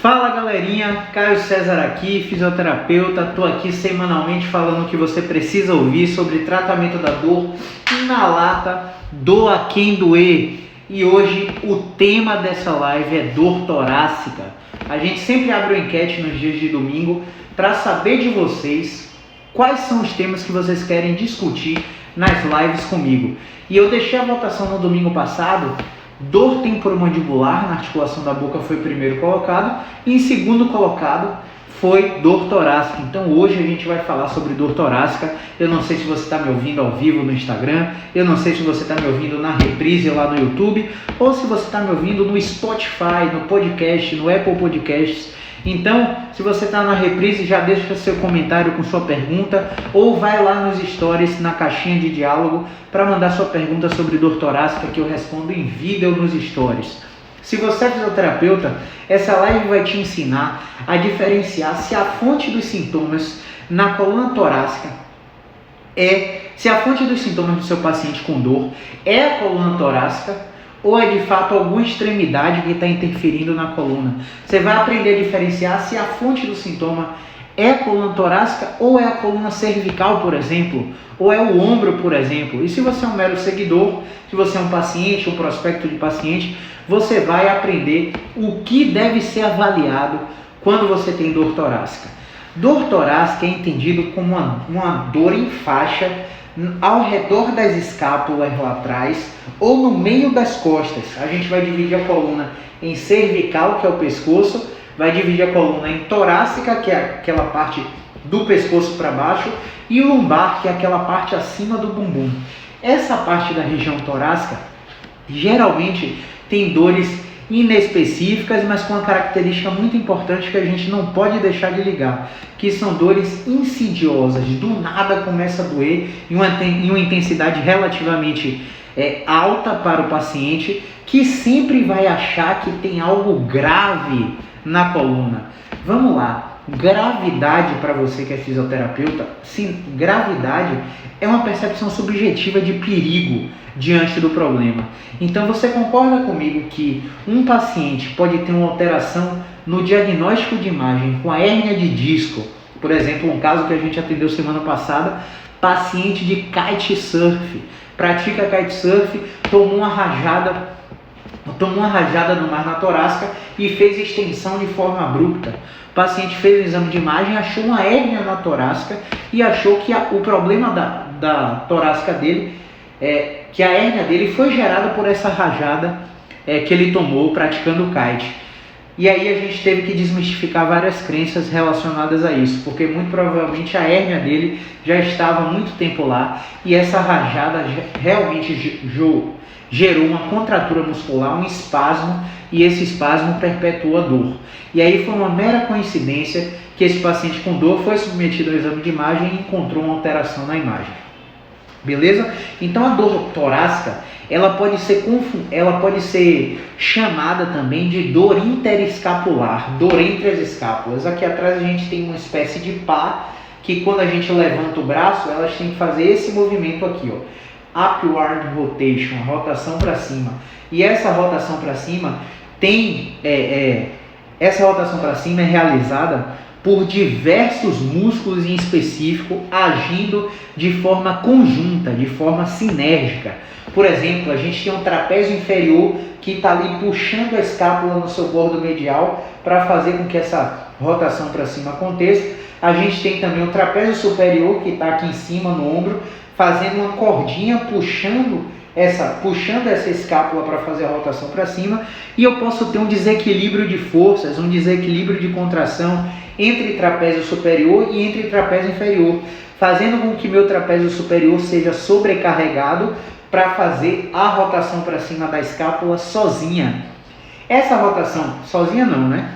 Fala galerinha, Caio César aqui, fisioterapeuta. Estou aqui semanalmente falando o que você precisa ouvir sobre tratamento da dor na lata, doa quem doer. E hoje o tema dessa live é dor torácica. A gente sempre abre uma enquete nos dias de domingo para saber de vocês quais são os temas que vocês querem discutir nas lives comigo. E eu deixei a votação no domingo passado. Dor temporomandibular na articulação da boca foi primeiro colocado e em segundo colocado foi dor torácica. Então hoje a gente vai falar sobre dor torácica. Eu não sei se você está me ouvindo ao vivo no Instagram, eu não sei se você está me ouvindo na reprise lá no YouTube ou se você está me ouvindo no Spotify, no podcast, no Apple Podcasts. Então, se você está na reprise, já deixa seu comentário com sua pergunta ou vai lá nos stories, na caixinha de diálogo, para mandar sua pergunta sobre dor torácica que eu respondo em vídeo nos stories. Se você é fisioterapeuta, essa live vai te ensinar a diferenciar se a fonte dos sintomas na coluna torácica se a fonte dos sintomas do seu paciente com dor é a coluna torácica ou é de fato alguma extremidade que está interferindo na coluna. Você vai aprender a diferenciar se a fonte do sintoma é a coluna torácica ou é a coluna cervical, por exemplo, ou é o ombro, por exemplo. E se você é um mero seguidor, se você é um paciente, um prospecto de paciente, você vai aprender o que deve ser avaliado quando você tem dor torácica. Dor torácica é entendido como uma dor em faixa ao redor das escápulas lá atrás ou no meio das costas. A gente vai dividir a coluna em cervical, que é o pescoço, vai dividir a coluna em torácica, que é aquela parte do pescoço para baixo, e lombar, que é aquela parte acima do bumbum. Essa parte da região torácica geralmente tem dores inespecíficas, mas com uma característica muito importante que a gente não pode deixar de ligar, que são dores insidiosas. Do nada começa a doer em uma intensidade relativamente alta para o paciente, que sempre vai achar que tem algo grave na coluna. Vamos lá. Gravidade, para você que é fisioterapeuta, sim, gravidade é uma percepção subjetiva de perigo diante do problema. Então você concorda comigo que um paciente pode ter uma alteração no diagnóstico de imagem com a hérnia de disco, por exemplo, um caso que a gente atendeu semana passada, paciente de kitesurf, pratica kitesurf, tomou uma rajada no mar na torácica e fez extensão de forma abrupta. O paciente fez o exame de imagem, achou uma hérnia na torácica e achou que o problema da torácica dele, que a hérnia dele foi gerada por essa rajada que ele tomou praticando kite. E aí a gente teve que desmistificar várias crenças relacionadas a isso, porque muito provavelmente a hérnia dele já estava há muito tempo lá e essa rajada realmente gerou uma contratura muscular, um espasmo, e esse espasmo perpetua a dor. E aí foi uma mera coincidência que esse paciente com dor foi submetido ao exame de imagem e encontrou uma alteração na imagem. Beleza? Então a dor torácica, ela pode ser chamada também de dor interescapular, dor entre as escápulas. Aqui atrás a gente tem uma espécie de pá, que quando a gente levanta o braço, elas têm que fazer esse movimento aqui, ó. Upward rotation, rotação para cima. E essa rotação para cima é realizada por diversos músculos em específico agindo de forma conjunta, de forma sinérgica. Por exemplo, a gente tem um trapézio inferior que está ali puxando a escápula no seu bordo medial para fazer com que essa rotação para cima aconteça. A gente tem também o trapézio superior que está aqui em cima no ombro, fazendo uma cordinha puxando essa escápula para fazer a rotação para cima, e eu posso ter um desequilíbrio de forças, um desequilíbrio de contração entre trapézio superior e entre trapézio inferior, fazendo com que meu trapézio superior seja sobrecarregado para fazer a rotação para cima da escápula sozinha. Essa rotação, sozinha não, né?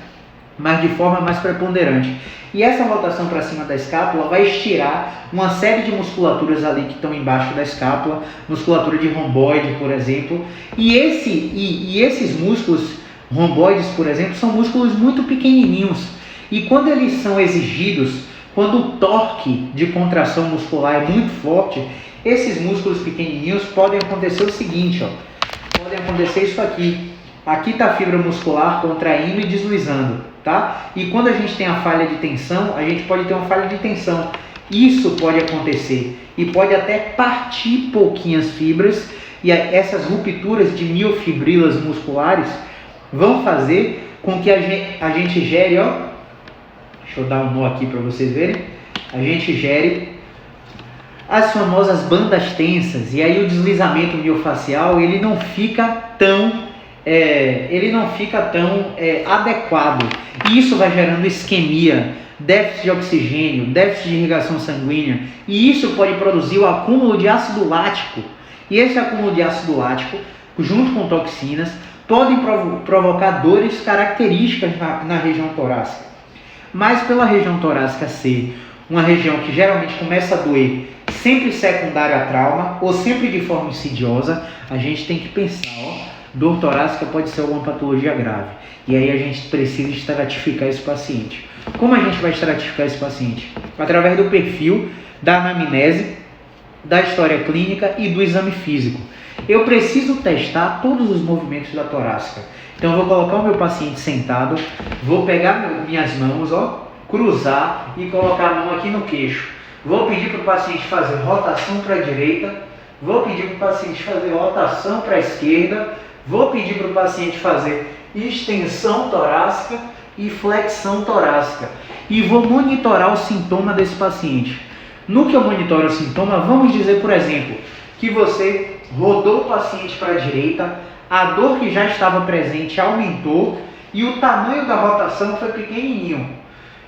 Mas de forma mais preponderante. E essa rotação para cima da escápula vai estirar uma série de musculaturas ali que estão embaixo da escápula, musculatura de romboide, por exemplo. E esses músculos romboides, por exemplo, são músculos muito pequenininhos. E quando eles são exigidos, quando o torque de contração muscular é muito forte, esses músculos pequenininhos podem acontecer o seguinte, ó. Pode acontecer isso aqui. aqui está a fibra muscular contraindo e deslizando, tá? E quando a gente tem a falha de tensão, a gente pode ter uma falha de tensão. Isso pode acontecer e pode até partir pouquinhas fibras, e essas rupturas de miofibrilas musculares vão fazer com que a gente gere, ó, deixa eu dar um nó aqui para vocês verem, a gente gere as famosas bandas tensas, e aí o deslizamento miofacial ele não fica tão adequado. Isso vai gerando isquemia, déficit de oxigênio, déficit de irrigação sanguínea, e isso pode produzir o acúmulo de ácido lático. E esse acúmulo de ácido lático, junto com toxinas, podem provocar dores características na região torácica. Mas pela região torácica ser uma região que geralmente começa a doer sempre secundária a trauma ou sempre de forma insidiosa, a gente tem que pensar, dor torácica pode ser alguma patologia grave. E aí a gente precisa estratificar esse paciente. Como a gente vai estratificar esse paciente? Através do perfil, da anamnese, da história clínica e do exame físico. Eu preciso testar todos os movimentos da torácica. Então eu vou colocar o meu paciente sentado, vou pegar minhas mãos, cruzar e colocar a mão aqui no queixo. Vou pedir para o paciente fazer rotação para a direita, vou pedir para o paciente fazer rotação para a esquerda, vou pedir para o paciente fazer extensão torácica e flexão torácica. E vou monitorar o sintoma desse paciente. No que eu monitoro o sintoma, vamos dizer, por exemplo, que você rodou o paciente para a direita, a dor que já estava presente aumentou e o tamanho da rotação foi pequenininho.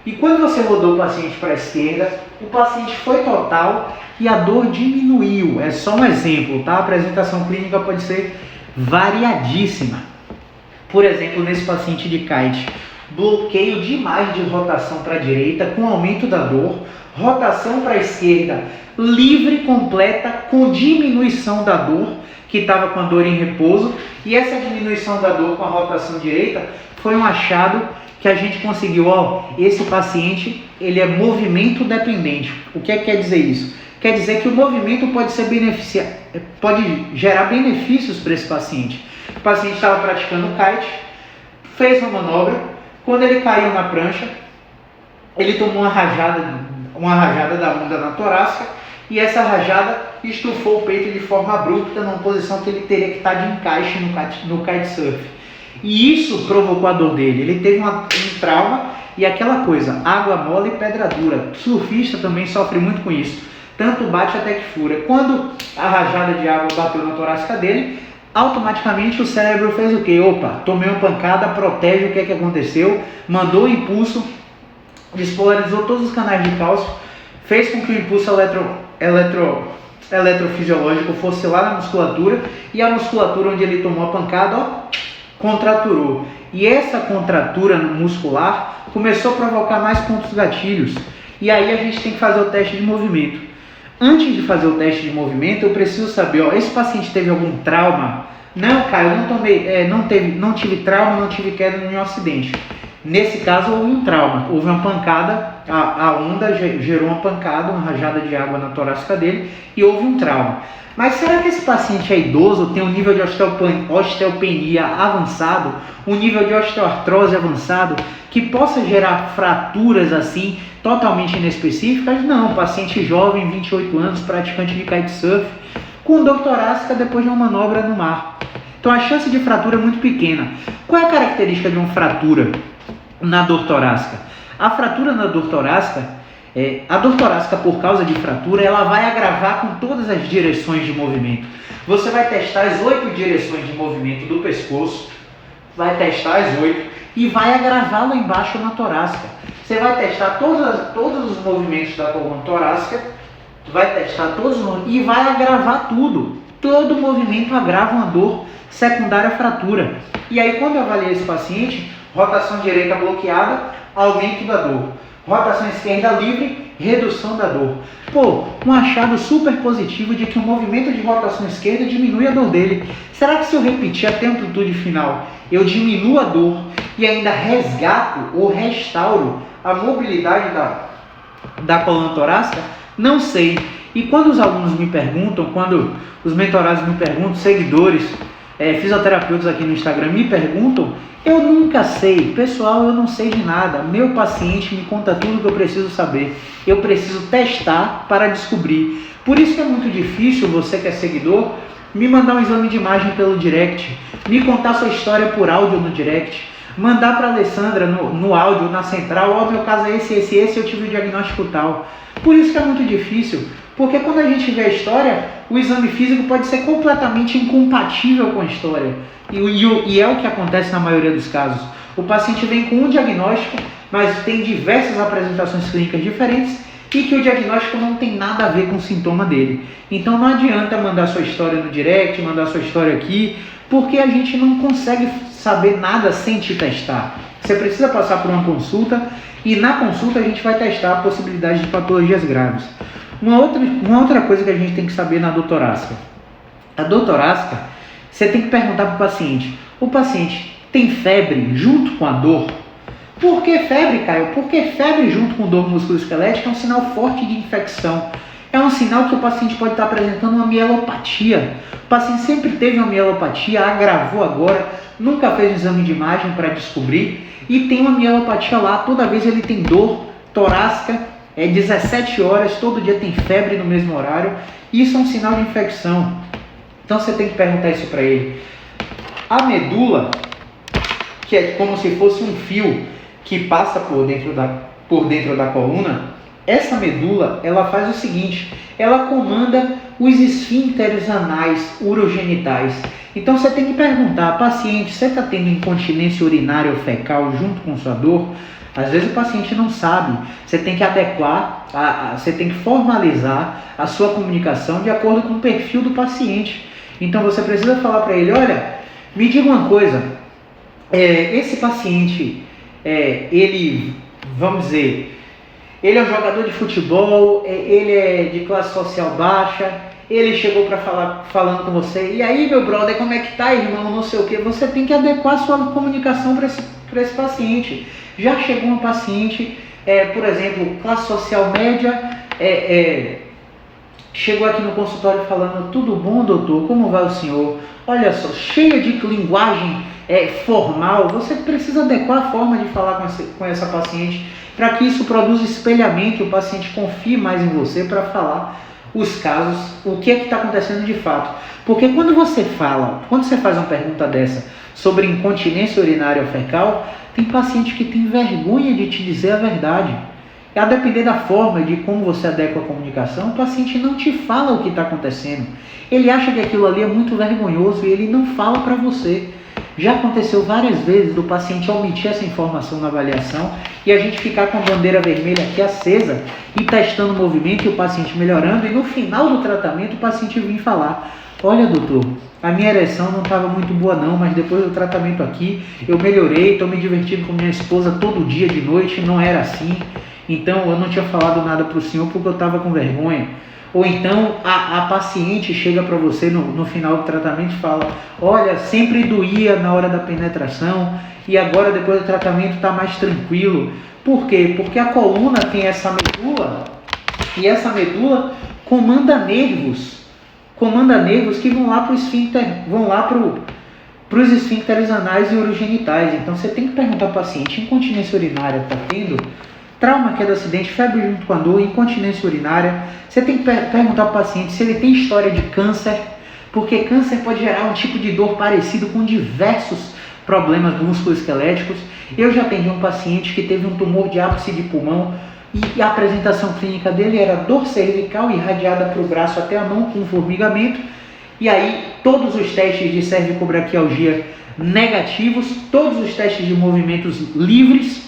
E quando você rodou o paciente para a esquerda, o paciente foi total e a dor diminuiu. É só um exemplo, tá? A apresentação clínica pode ser variadíssima. Por exemplo, nesse paciente de kite, bloqueio demais de rotação para a direita com aumento da dor, rotação para a esquerda livre, completa, com diminuição da dor, que estava com a dor em repouso, e essa diminuição da dor com a rotação direita foi um achado que a gente conseguiu. Esse paciente ele é movimento dependente. O que quer dizer isso? Quer dizer que o movimento pode gerar benefícios para esse paciente. O paciente estava praticando kite, fez uma manobra, quando ele caiu na prancha, ele tomou uma rajada da onda na torácica, e essa rajada estufou o peito de forma abrupta, numa posição que ele teria que estar de encaixe no kitesurf. E isso provocou a dor dele. Ele teve um trauma, e aquela coisa, água mole e pedra dura. Surfista também sofre muito com isso. Tanto bate até que fura. Quando a rajada de água bateu na torácica dele, automaticamente o cérebro fez o quê? Opa, tomei uma pancada, protege. O que aconteceu? Mandou o impulso, despolarizou todos os canais de cálcio, fez com que o impulso eletrofisiológico fosse lá na musculatura, e a musculatura onde ele tomou a pancada, contraturou. E essa contratura muscular começou a provocar mais pontos gatilhos. E aí a gente tem que fazer o teste de movimento. Antes de fazer o teste de movimento, eu preciso saber, esse paciente teve algum trauma? Não, Caio, não tive trauma, não tive queda em nenhum acidente. Nesse caso houve um trauma, houve uma pancada, a onda gerou uma pancada, uma rajada de água na torácica dele, e houve um trauma. Mas será que esse paciente é idoso, tem um nível de osteopenia avançado, um nível de osteoartrose avançado, que possa gerar fraturas assim, totalmente inespecíficas? Não, paciente jovem, 28 anos, praticante de kitesurf, com dor torácica depois de uma manobra no mar. Então a chance de fratura é muito pequena. Qual é a característica de uma fratura na dor torácica? A fratura na dor torácica, a dor torácica por causa de fratura, ela vai agravar com todas as direções de movimento. Você vai testar as 8 direções de movimento do pescoço, vai testar as 8 e vai agravar lá embaixo na torácica. Você vai testar todos os movimentos da coluna torácica, vai testar e vai agravar tudo. Todo movimento agrava uma dor secundária à fratura. E aí, quando eu avaliei esse paciente, rotação direita bloqueada, aumento da dor. Rotação esquerda livre, redução da dor. Um achado super positivo de que o movimento de rotação esquerda diminui a dor dele. Será que se eu repetir até a amplitude final, eu diminuo a dor e ainda resgato ou restauro a mobilidade da coluna torácica? Não sei. E quando os alunos me perguntam, quando os mentorados me perguntam, seguidores, fisioterapeutas aqui no Instagram me perguntam, eu nunca sei. Pessoal, eu não sei de nada. Meu paciente me conta tudo que eu preciso saber. Eu preciso testar para descobrir. Por isso que é muito difícil, você que é seguidor, me mandar um exame de imagem pelo direct, me contar sua história por áudio no direct, mandar para a Alessandra no áudio, na central, ó, meu caso é esse, eu tive o diagnóstico tal. Por isso que é muito difícil, porque quando a gente vê a história, o exame físico pode ser completamente incompatível com a história. E é o que acontece na maioria dos casos. O paciente vem com um diagnóstico, mas tem diversas apresentações clínicas diferentes e que o diagnóstico não tem nada a ver com o sintoma dele. Então não adianta mandar sua história no direct, mandar sua história aqui, porque a gente não consegue saber nada sem te testar. Você precisa passar por uma consulta e na consulta a gente vai testar a possibilidade de patologias graves. Uma outra coisa que a gente tem que saber na dor torácica. A dor torácica, você tem que perguntar para o paciente tem febre junto com a dor? Por que febre, Caio? Porque febre junto com dor musculoesquelética é um sinal forte de infecção. É um sinal que o paciente pode estar apresentando uma mielopatia. O paciente sempre teve uma mielopatia, agravou agora, nunca fez um exame de imagem para descobrir e tem uma mielopatia lá, toda vez ele tem dor torácica, 17 horas, todo dia tem febre no mesmo horário. Isso é um sinal de infecção. Então você tem que perguntar isso para ele. A medula, que é como se fosse um fio que passa por dentro da coluna, essa medula, ela faz o seguinte, ela comanda os esfíncteres anais urogenitais. Então você tem que perguntar, paciente, você está tendo incontinência urinária ou fecal junto com sua dor? Às vezes o paciente não sabe. Você tem que adequar, você tem que formalizar a sua comunicação de acordo com o perfil do paciente. Então você precisa falar para ele, olha, me diga uma coisa, esse paciente, ele, vamos dizer, ele é um jogador de futebol, ele é de classe social baixa, ele chegou para falar falando com você, e aí meu brother, como é que tá, irmão, não sei o que. Você tem que adequar a sua comunicação para esse paciente. Já chegou um paciente, por exemplo, classe social média, chegou aqui no consultório falando, tudo bom, doutor, como vai o senhor? Olha só, cheia de linguagem formal. Você precisa adequar a forma de falar com essa paciente para que isso produza espelhamento e o paciente confie mais em você para falar os casos, o que é que está acontecendo de fato. Porque quando você faz uma pergunta dessa sobre incontinência urinária ou fecal, tem paciente que tem vergonha de te dizer a verdade. E a depender da forma de como você adequa a comunicação, o paciente não te fala o que está acontecendo. Ele acha que aquilo ali é muito vergonhoso e ele não fala para você. Já aconteceu várias vezes do paciente omitir essa informação na avaliação e a gente ficar com a bandeira vermelha aqui acesa e testando o movimento e o paciente melhorando, e no final do tratamento o paciente vir falar, olha doutor, a minha ereção não estava muito boa não, mas depois do tratamento aqui eu melhorei, estou me divertindo com minha esposa todo dia de noite, não era assim, então eu não tinha falado nada para o senhor porque eu estava com vergonha. Ou então a paciente chega para você no final do tratamento e fala, olha, sempre doía na hora da penetração e agora depois do tratamento está mais tranquilo. Por quê? Porque a coluna tem essa medula e essa medula comanda nervos que vão lá para o esfíncter, vão lá para os esfíncteres anais e urogenitais. Então você tem que perguntar ao paciente, incontinência urinária está tendo? Trauma, queda, acidente, febre junto com a dor, incontinência urinária. Você tem que perguntar ao paciente se ele tem história de câncer, porque câncer pode gerar um tipo de dor parecido com diversos problemas musculoesqueléticos. Eu já atendi um paciente que teve um tumor de ápice de pulmão e a apresentação clínica dele era dor cervical irradiada para o braço até a mão com formigamento. E aí todos os testes de cervicobraquialgia negativos, todos os testes de movimentos livres.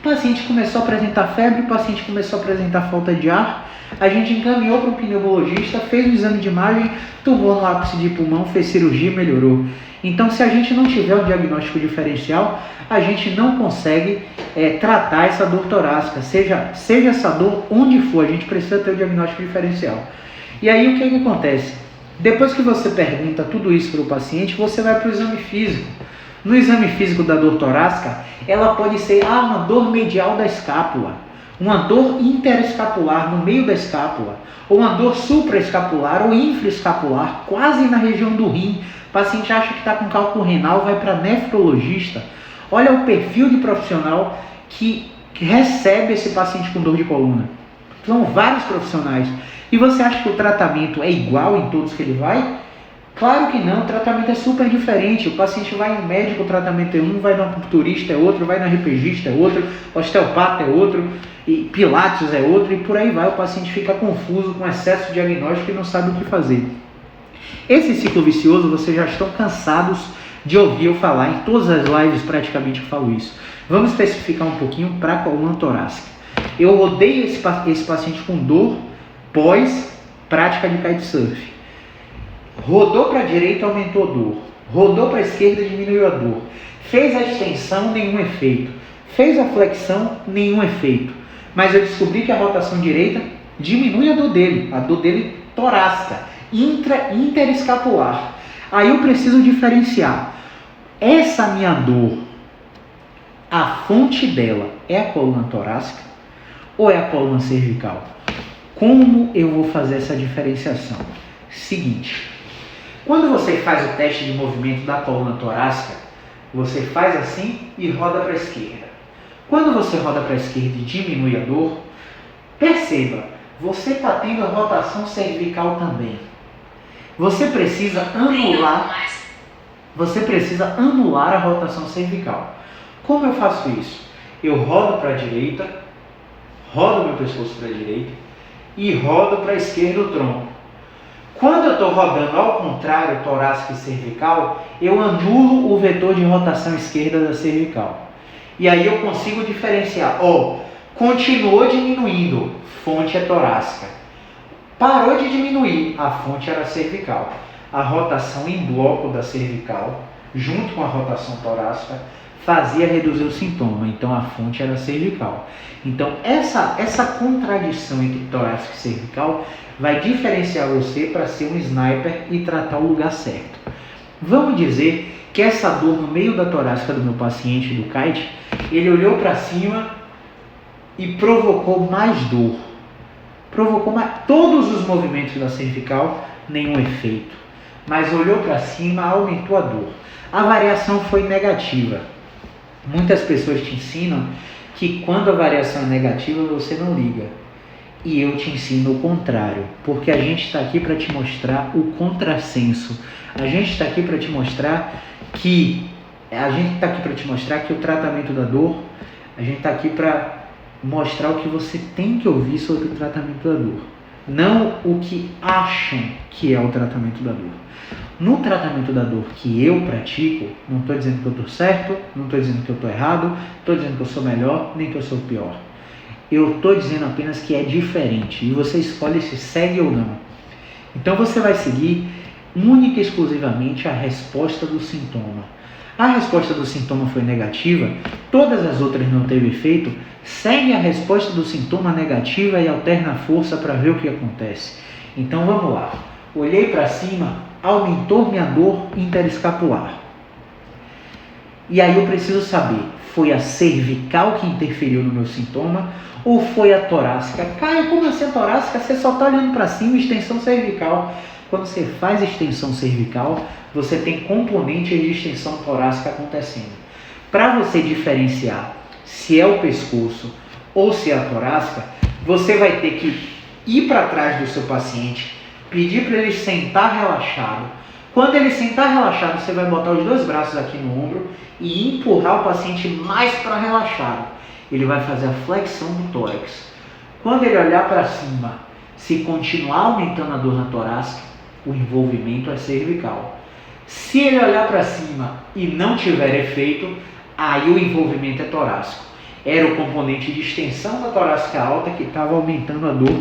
O paciente começou a apresentar febre, o paciente começou a apresentar falta de ar, a gente encaminhou para o pneumologista, fez um exame de imagem, tumor no ápice de pulmão, fez cirurgia e melhorou. Então, se a gente não tiver um diagnóstico diferencial, a gente não consegue tratar essa dor torácica, seja essa dor onde for, a gente precisa ter o diagnóstico diferencial. E aí, o que acontece? Depois que você pergunta tudo isso para o paciente, você vai para o exame físico. No exame físico da dor torácica, ela pode ser uma dor medial da escápula, uma dor interescapular no meio da escápula, ou uma dor supraescapular ou infraescapular, quase na região do rim, O paciente acha que está com cálculo renal, vai para nefrologista. Olha o perfil de profissional que recebe esse paciente com dor de coluna. São vários profissionais. E você acha que o tratamento é igual em todos que ele vai? Claro que não, o tratamento é super diferente. O paciente vai em médico, o tratamento é um, vai no acupunturista é outro, vai no RPGista é outro, osteopata é outro, e pilates é outro, e por aí vai. O paciente fica confuso, com excesso de diagnóstico e não sabe o que fazer. Esse ciclo vicioso, vocês já estão cansados de ouvir eu falar. Em todas as lives praticamente eu falo isso. Vamos especificar um pouquinho para a coluna torácica. Eu odeio esse paciente com dor pós prática de kitesurf. Rodou para a direita, aumentou a dor. Rodou para a esquerda, diminuiu a dor. Fez a extensão, nenhum efeito. Fez a flexão, nenhum efeito. Mas eu descobri que a rotação direita diminui a dor dele torácica, interescapular. Aí eu preciso diferenciar. Essa minha dor, a fonte dela é a coluna torácica ou é a coluna cervical? Como eu vou fazer essa diferenciação? Seguinte, quando você faz o teste de movimento da coluna torácica, você faz assim e roda para a esquerda. Quando você roda para a esquerda e diminui a dor, perceba, você está tendo a rotação cervical também. Você precisa anular a rotação cervical. Como eu faço isso? Eu rodo para a direita, rodo meu pescoço para a direita e rodo para a esquerda o tronco. Quando eu estou rodando ao contrário, torácica e cervical, eu anulo o vetor de rotação esquerda da cervical. E aí eu consigo diferenciar. Continuou diminuindo, fonte é torácica. Parou de diminuir, a fonte era cervical. A rotação em bloco da cervical, junto com a rotação torácica, fazia reduzir o sintoma. Então a fonte era cervical. Então essa contradição entre torácica e cervical vai diferenciar você para ser um sniper e tratar o lugar certo. Vamos dizer que essa dor no meio da torácica do meu paciente do kite, ele olhou para cima e provocou mais dor. Provocou mais, todos os movimentos da cervical, nenhum efeito. Mas olhou para cima, aumentou a dor. A variação foi negativa. Muitas pessoas te ensinam que quando a variação é negativa, você não liga. E eu te ensino o contrário, porque a gente está aqui para te mostrar o contrassenso. A gente está aqui para te mostrar que o tratamento da dor, a gente está aqui para mostrar o que você tem que ouvir sobre o tratamento da dor, não o que acham que é o tratamento da dor. No tratamento da dor que eu pratico, não estou dizendo que eu estou certo, não estou dizendo que eu estou errado, não estou dizendo que eu sou melhor, nem que eu sou pior. Eu estou dizendo apenas que é diferente e você escolhe se segue ou não. Então você vai seguir única e exclusivamente a resposta do sintoma. A resposta do sintoma foi negativa, todas as outras não teve efeito, segue a resposta do sintoma negativa e alterna a força para ver o que acontece. Então vamos lá. Olhei para cima, aumentou minha dor interescapular. E aí eu preciso saber, foi a cervical que interferiu no meu sintoma ou foi a torácica? Caio, como assim a torácica? Você só está olhando para cima, extensão cervical. Quando você faz extensão cervical, você tem componentes de extensão torácica acontecendo. Para você diferenciar se é o pescoço ou se é a torácica, você vai ter que ir para trás do seu paciente, pedir para ele sentar relaxado. Quando ele sentar relaxado, você vai botar os dois braços aqui no ombro e empurrar o paciente mais para relaxado. Ele vai fazer a flexão do tórax. Quando ele olhar para cima, se continuar aumentando a dor na torácica, o envolvimento é cervical. Se ele olhar para cima e não tiver efeito, aí o envolvimento é torácico. Era o componente de extensão da torácica alta que estava aumentando a dor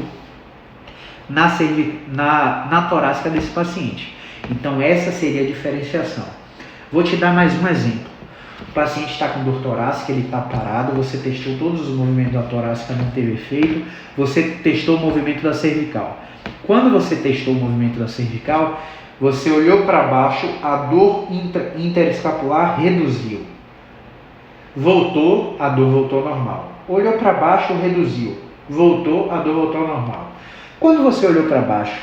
na torácica desse paciente. Então essa seria a diferenciação. Vou te dar mais um exemplo. O paciente está com dor torácica, ele está parado, você testou todos os movimentos da torácica, não teve efeito, você testou o movimento da cervical. Quando você testou o movimento da cervical, você olhou para baixo, a dor interescapular reduziu. Voltou, a dor voltou ao normal. Olhou para baixo, reduziu. Voltou, a dor voltou ao normal. Quando você olhou para baixo,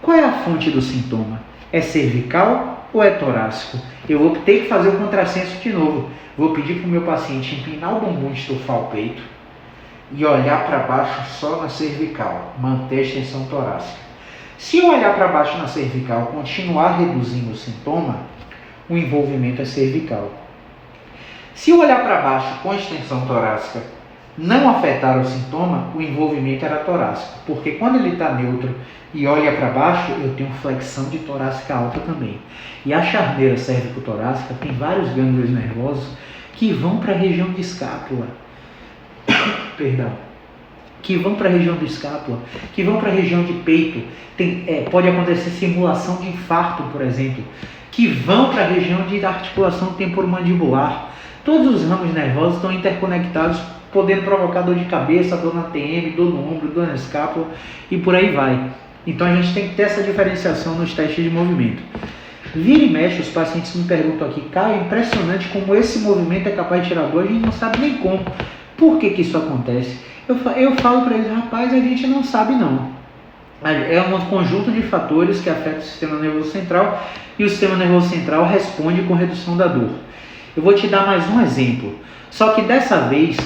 qual é a fonte do sintoma? É cervical ou é torácico? Eu vou ter que fazer o contrassenso de novo. Vou pedir para o meu paciente empinar o bumbum, estufar o peito e olhar para baixo só na cervical, manter a extensão torácica. Se eu olhar para baixo na cervical, continuar reduzindo o sintoma, o envolvimento é cervical. Se eu olhar para baixo com a extensão torácica, não afetar o sintoma, o envolvimento era torácico, porque quando ele está neutro e olha para baixo, eu tenho flexão de torácica alta também. E a charneira cérvico-torácica tem vários gânglios nervosos que vão para a região de escápula. Perdão. Que vão para a região do escápula, que vão para a região de peito. Pode acontecer simulação de infarto, por exemplo, que vão para a região de articulação temporomandibular. Todos os ramos nervosos estão interconectados, podendo provocar dor de cabeça, dor na TM, dor no ombro, dor na escápula e por aí vai. Então a gente tem que ter essa diferenciação nos testes de movimento. Vira e mexe, os pacientes me perguntam aqui, cara, é impressionante como esse movimento é capaz de tirar dor, a gente não sabe nem como. Por que isso acontece? Eu falo para eles, rapaz, a gente não sabe não. É um conjunto de fatores que afeta o sistema nervoso central e o sistema nervoso central responde com redução da dor. Eu vou te dar mais um exemplo, só que dessa vez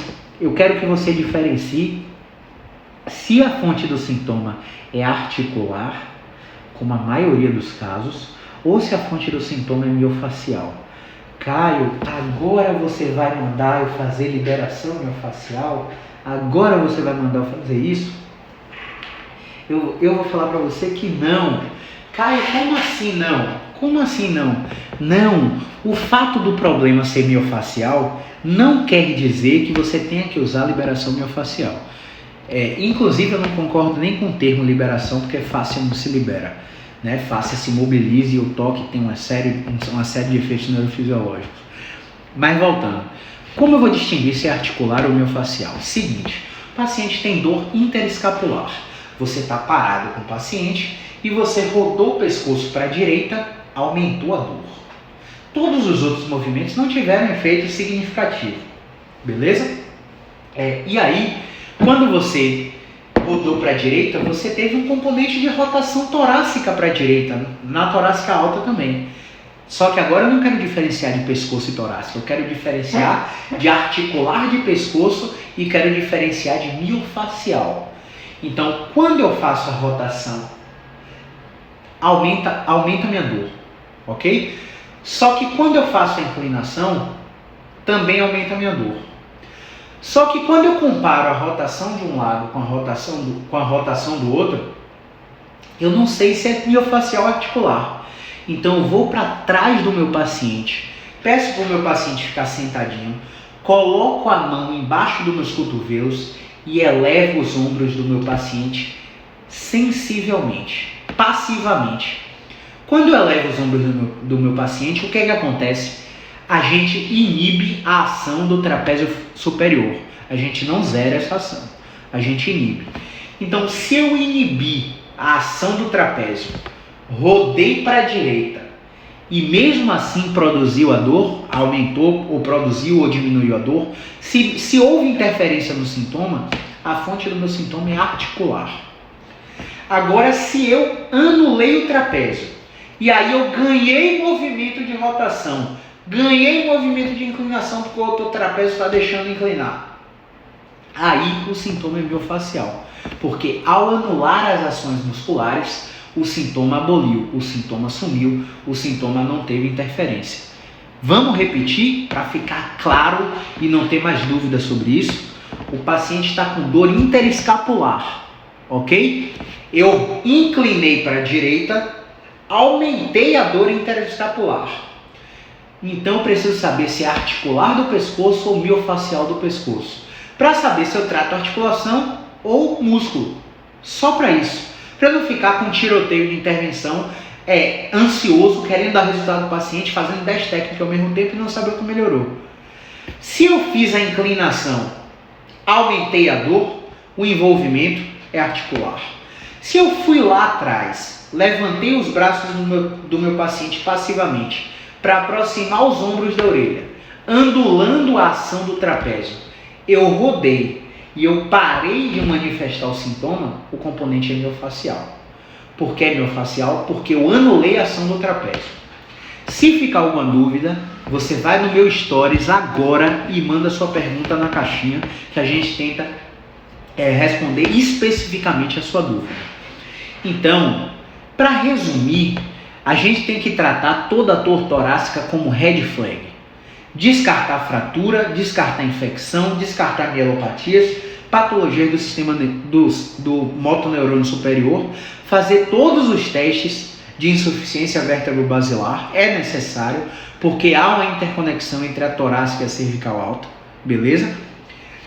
eu quero que você diferencie se a fonte do sintoma é articular, como a maioria dos casos, ou se a fonte do sintoma é miofacial. Caio, agora você vai mandar eu fazer liberação miofacial? Agora você vai mandar eu fazer isso? Eu vou falar para você que não. Caio, como assim não? Como assim não? Não, o fato do problema ser miofacial não quer dizer que você tenha que usar liberação miofacial. Inclusive eu não concordo nem com o termo liberação, porque fácil não se libera. Né? Fácil se mobilize e o toque tem uma série de efeitos neurofisiológicos. Mas voltando, como eu vou distinguir se é articular ou miofacial? Seguinte, o paciente tem dor interescapular. Você está parado com o paciente e você rodou o pescoço para a direita, aumentou a dor. Todos os outros movimentos não tiveram efeito significativo. Beleza? E aí, quando você rodou para a direita, você teve um componente de rotação torácica para a direita, na torácica alta também. Só que agora eu não quero diferenciar de pescoço e torácica, eu quero diferenciar de articular de pescoço e quero diferenciar de miofacial. Então, quando eu faço a rotação, aumenta a minha dor, ok? Só que quando eu faço a inclinação, também aumenta a minha dor. Só que quando eu comparo a rotação de um lado com a rotação do outro, eu não sei se é miofacial ou articular. Então eu vou para trás do meu paciente, peço para o meu paciente ficar sentadinho, coloco a mão embaixo dos meus cotovelos e elevo os ombros do meu paciente sensivelmente, passivamente. Quando eu elevo os ombros do meu paciente, o que é que acontece? A gente inibe a ação do trapézio superior. A gente não zera essa ação, a gente inibe. Então, se eu inibir a ação do trapézio, rodei para a direita e mesmo assim produziu a dor, aumentou ou produziu ou diminuiu a dor, se houve interferência no sintoma, a fonte do meu sintoma é articular. Agora, se eu anulei o trapézio e aí eu ganhei movimento de rotação, ganhei movimento de inclinação porque o outro trapézio está deixando inclinar, aí o sintoma é miofacial, porque ao anular as ações musculares, o sintoma aboliu, o sintoma sumiu, o sintoma não teve interferência. Vamos repetir para ficar claro e não ter mais dúvidas sobre isso? O paciente está com dor interescapular, ok? Eu inclinei para a direita, aumentei a dor interescapular. Então eu preciso saber se é articular do pescoço ou miofacial do pescoço, para saber se eu trato articulação ou músculo. Só para isso. Para não ficar com um tiroteio de intervenção, ansioso, querendo dar resultado do paciente, fazendo 10 técnicas ao mesmo tempo e não saber o que melhorou. Se eu fiz a inclinação, aumentei a dor, o envolvimento é articular. Se eu fui lá atrás, levantei os braços do meu paciente passivamente para aproximar os ombros da orelha, andulando a ação do trapézio, eu rodei e eu parei de manifestar o sintoma, o componente é miofacial. Por que é miofacial? Porque eu anulei a ação do trapézio. Se ficar alguma dúvida, você vai no meu Stories agora e manda sua pergunta na caixinha que a gente tenta responder especificamente a sua dúvida. Então, para resumir, a gente tem que tratar toda a dor torácica como red flag. Descartar fratura, descartar infecção, descartar mielopatias, patologias do sistema do motoneurônio superior, fazer todos os testes de insuficiência vértebro-basilar, é necessário, porque há uma interconexão entre a torácica e a cervical alta, beleza?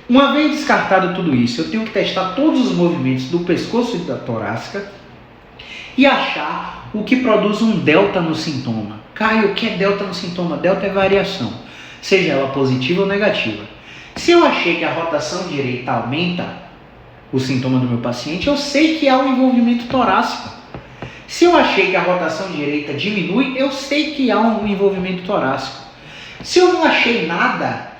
Uma vez descartado tudo isso, eu tenho que testar todos os movimentos do pescoço e da torácica e achar o que produz um delta no sintoma. Caio, o que é delta no sintoma? Delta é variação, seja ela positiva ou negativa. Se eu achei que a rotação direita aumenta o sintoma do meu paciente, eu sei que há um envolvimento torácico. Se eu achei que a rotação direita diminui, eu sei que há um envolvimento torácico. Se eu não achei nada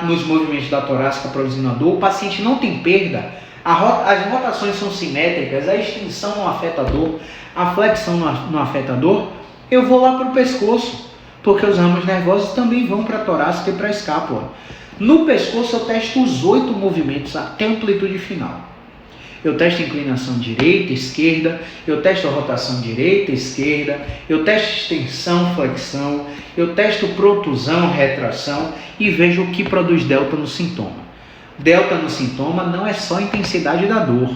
nos movimentos da torácica produzindo a dor, o paciente não tem perda, as rotações são simétricas, a extensão não afeta a dor, a flexão não afeta a dor, eu vou lá para o pescoço, porque os ramos nervosos também vão para a torácica e para a escápula. No pescoço eu testo os 8 movimentos até a amplitude final. Eu testo inclinação direita, esquerda, eu testo a rotação direita, esquerda, eu testo extensão, flexão, eu testo protusão, retração e vejo o que produz delta no sintoma. Delta no sintoma não é só a intensidade da dor.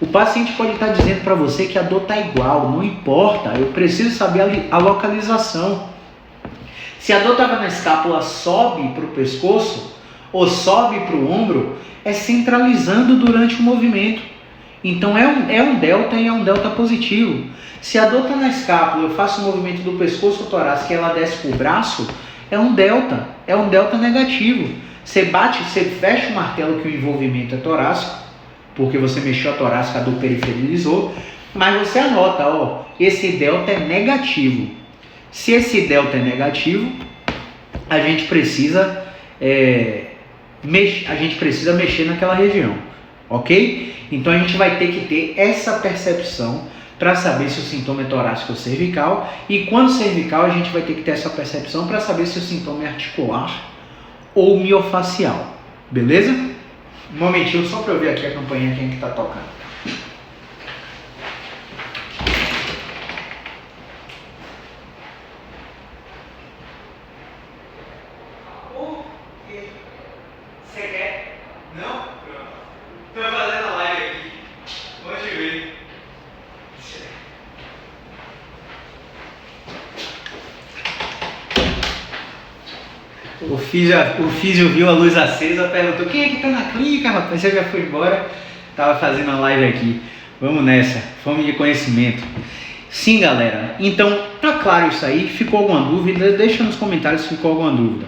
O paciente pode estar dizendo para você que a dor está igual, não importa, eu preciso saber a localização. Se a dor estava na escápula, sobe para o pescoço ou sobe para o ombro, é centralizando durante o movimento. Então é um delta e é um delta positivo. Se a dor está na escápula, eu faço o movimento do pescoço torácico e ela desce para o braço, é um delta negativo. Você fecha o martelo que o envolvimento é torácico, porque você mexeu a torácica, a dor periferizou, mas você anota, esse delta é negativo. Se esse delta é negativo, a gente precisa mexer naquela região, ok? Então a gente vai ter que ter essa percepção para saber se o sintoma é torácico ou cervical, e quando cervical a gente vai ter que ter essa percepção para saber se o sintoma é articular ou miofacial, beleza? Um momentinho só para eu ver aqui a campainha quem que está tocando. Você quer? Não? Tô fazendo a live aqui. Pode ver. O físio viu a luz acesa, perguntou: quem é que tá na clínica, rapaz? Você já foi embora? Tava fazendo a live aqui. Vamos nessa, fome de conhecimento. Sim, galera. Então, tá claro isso aí? Ficou alguma dúvida? Deixa nos comentários se ficou alguma dúvida.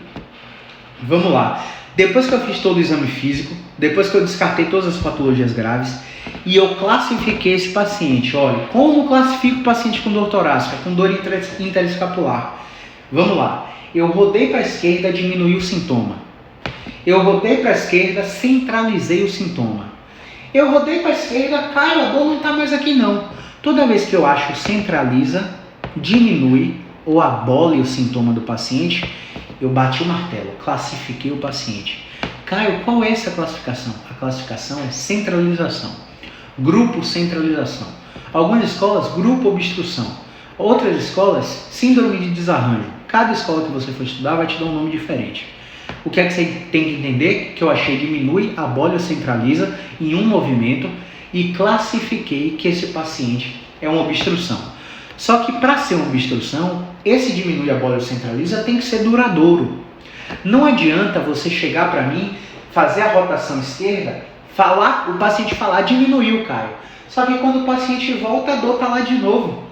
Vamos lá. Depois que eu fiz todo o exame físico, depois que eu descartei todas as patologias graves e eu classifiquei esse paciente, olha, como classifico o paciente com dor torácica, com dor interescapular? Vamos lá. Eu rodei para a esquerda, diminui o sintoma. Eu rodei para a esquerda, centralizei o sintoma. Eu rodei para a esquerda, Caio, a dor não está mais aqui não. Toda vez que eu acho centraliza, diminui ou abole o sintoma do paciente, eu bati o martelo, classifiquei o paciente. Caio, qual é essa classificação? A classificação é centralização. Grupo centralização. Algumas escolas, grupo obstrução. Outras escolas, síndrome de desarranjo. Cada escola que você for estudar vai te dar um nome diferente. O que é que você tem que entender? Que eu achei diminui, abole ou centraliza em um movimento e classifiquei que esse paciente é uma obstrução. Só que para ser uma obstrução, esse diminui, abole ou centraliza tem que ser duradouro. Não adianta você chegar para mim, fazer a rotação esquerda, o paciente falar diminuiu, Caio. Só que quando o paciente volta, a dor está lá de novo.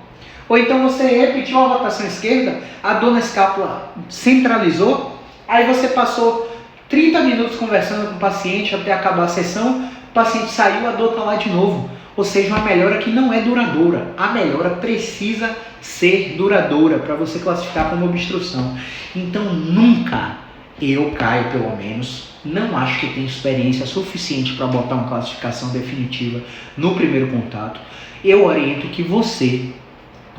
Ou então você repetiu a rotação esquerda, a dor na escápula centralizou, aí você passou 30 minutos conversando com o paciente até acabar a sessão, o paciente saiu, a dor está lá de novo. Ou seja, uma melhora que não é duradoura. A melhora precisa ser duradoura para você classificar como obstrução. Então nunca, eu, Caio pelo menos, não acho que tem experiência suficiente para botar uma classificação definitiva no primeiro contato. Eu oriento que você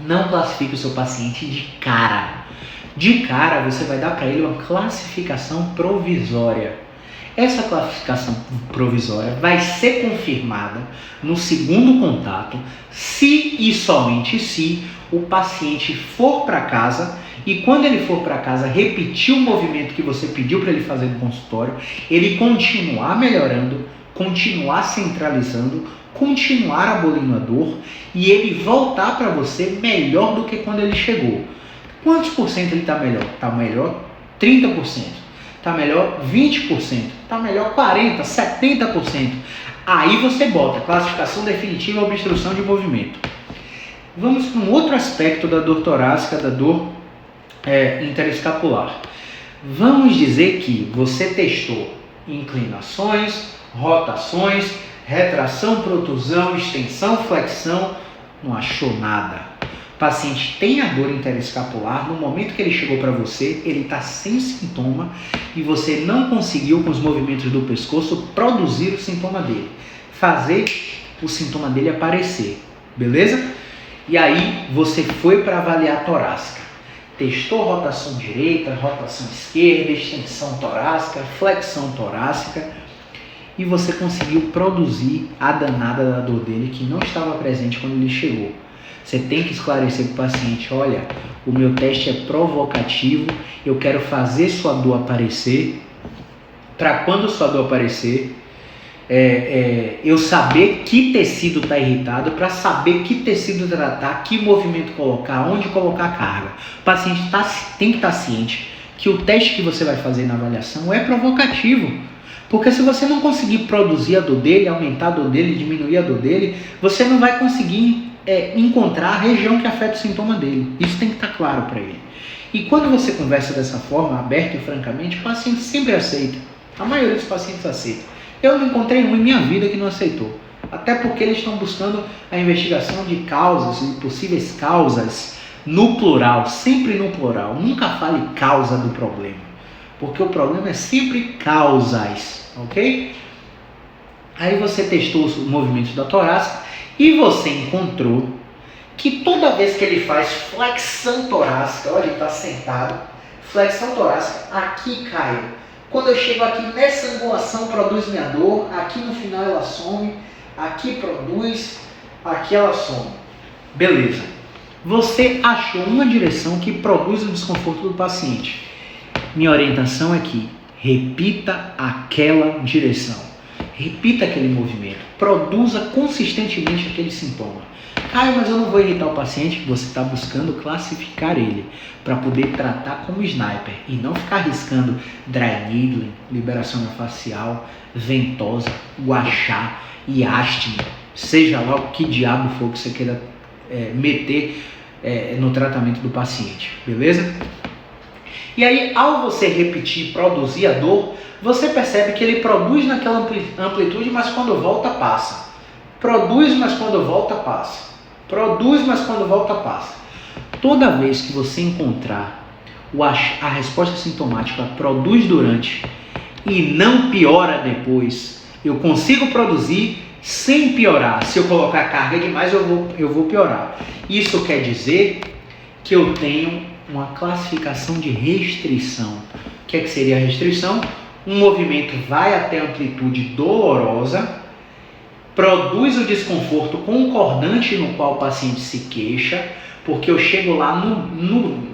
não classifique o seu paciente de cara. De cara, você vai dar para ele uma classificação provisória. Essa classificação provisória vai ser confirmada no segundo contato, se e somente se o paciente for para casa e quando ele for para casa repetir o movimento que você pediu para ele fazer no consultório, ele continuar melhorando, continuar centralizando, continuar abolindo a dor e ele voltar para você melhor do que quando ele chegou. Quantos por cento ele está melhor? Está melhor 30%. Está melhor 20%, está melhor 40%, 70%. Aí você bota classificação definitiva obstrução de movimento. Vamos para um outro aspecto da dor torácica, da dor interescapular. Vamos dizer que você testou inclinações, rotações, retração, protusão, extensão, flexão, não achou nada. O paciente tem a dor interescapular, no momento que ele chegou para você, ele está sem sintoma e você não conseguiu com os movimentos do pescoço produzir o sintoma dele, fazer o sintoma dele aparecer, beleza? E aí você foi para avaliar a torácica, testou rotação direita, rotação esquerda, extensão torácica, flexão torácica e você conseguiu produzir a danada da dor dele que não estava presente quando ele chegou. Você tem que esclarecer para o paciente, olha, o meu teste é provocativo, eu quero fazer sua dor aparecer, para quando sua dor aparecer, eu saber que tecido está irritado, para saber que tecido tratar, que movimento colocar, onde colocar a carga. O paciente tem que estar ciente que o teste que você vai fazer na avaliação é provocativo, porque se você não conseguir produzir a dor dele, aumentar a dor dele, diminuir a dor dele, você não vai conseguir encontrar a região que afeta o sintoma dele. Isso tem que estar claro para ele. E quando você conversa dessa forma, aberta e francamente, o paciente sempre aceita. A maioria dos pacientes aceita. Eu não encontrei um em minha vida que não aceitou. Até porque eles estão buscando a investigação de causas e possíveis causas no plural, sempre no plural. Nunca fale causa do problema, porque o problema é sempre causas, ok? Aí você testou os movimentos da torácica e você encontrou que toda vez que ele faz flexão torácica, olha, ele está sentado, flexão torácica, aqui cai. Quando eu chego aqui nessa angulação, produz minha dor, aqui no final ela some, aqui produz, aqui ela some. Beleza. Você achou uma direção que produz o desconforto do paciente. Minha orientação é que repita aquela direção. Repita aquele movimento, produza consistentemente aquele sintoma. Caio, mas eu não vou irritar o paciente. Você está buscando classificar ele para poder tratar como sniper e não ficar arriscando dry needling, liberação facial, ventosa, guachá, iástimo, seja lá o que diabo for que você queira meter no tratamento do paciente, beleza? E aí, ao você repetir, produzir a dor, você percebe que ele produz naquela amplitude, mas quando volta, passa. Produz, mas quando volta, passa. Produz, mas quando volta, passa. Toda vez que você encontrar a resposta sintomática produz durante e não piora depois, eu consigo produzir sem piorar. Se eu colocar carga demais, eu vou piorar. Isso quer dizer que eu tenho uma classificação de restrição. O que seria a restrição? Um movimento vai até a amplitude dolorosa, produz o desconforto concordante no qual o paciente se queixa, porque eu chego lá